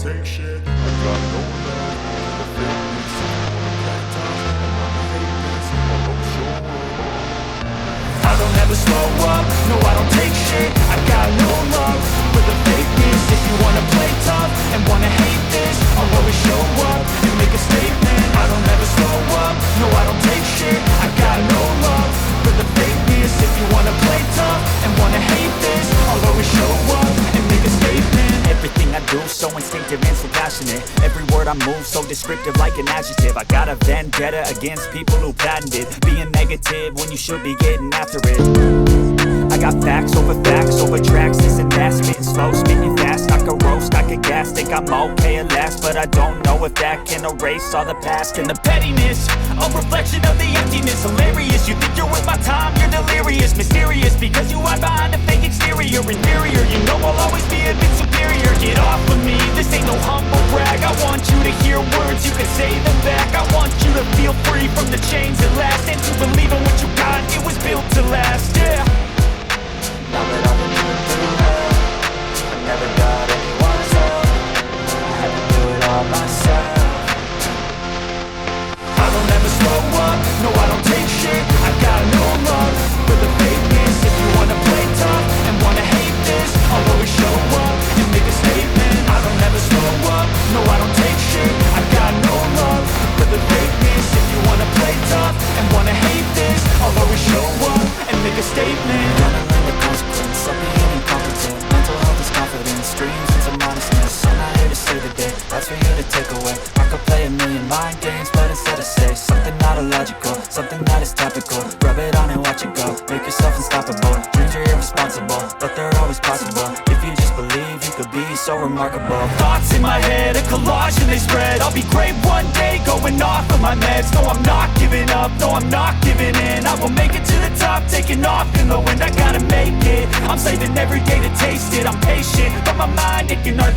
take shit. I got no love for the fakeness. Black top, and I hate this. I'll always show up. I don't ever slow up, no I don't take shit. I got no love for the fakeness. If you wanna play tough and wanna hate this, I'll always show up and make a statement. I don't ever slow up, no I don't take shit. I got no love for the fakeness. If you wanna play tough and wanna hate this, I'll always show up and make a statement. Everything I do so instinctive and so passionate. Every word I move so descriptive like an adjective. I got a vendetta against people who patented being negative when you should be getting after it. I got facts over tracks, this and that. Spitting slow, spitting fast, I could roast, I could gas. Think I'm okay at last, but I don't know if that can erase all the past. And the pettiness, a reflection of the emptiness. Hilarious, you think you're worth my time, you're delirious. Mysterious, because you hide behind a fake exterior. Inferior, you know I'll always be a bit superior. Get off of me, this ain't no humble brag. I want you to hear words, you can say them back. I want you to feel free from the chains at last, and to believe in what you got, it was built to last, yeah. Now that I've been through hell, I never got anyone's help. I had to do it all myself. I don't ever slow up, no I don't take shit. I got no love for the fakeness. If you wanna play tough and wanna hate this, I'll always show up and make a statement. I don't ever slow up, no I don't take shit. I got no love for the fakeness. If you wanna play tough and wanna hate this, I'll always show up and make a statement. Gotta learn the consequence of being incompetent. Mental health is confidence, dreams and some honestness. I'm not here to save the day, that's for you to take away. I could play a million mind games, but instead I say something not illogical, something that is topical. Rub it on and watch it go, make yourself unstoppable. Dreams are irresponsible, but they're always possible. If you just believe, you could be so remarkable. Thoughts in my head, a collage and they spread. I'll be great one day, going off of my meds. No, I'm not giving up, no, I'm not giving in. I will make it to the top, taking off in the wind. I gotta make it, I'm saving every day to taste it. I'm patient, but my mind, it can hardly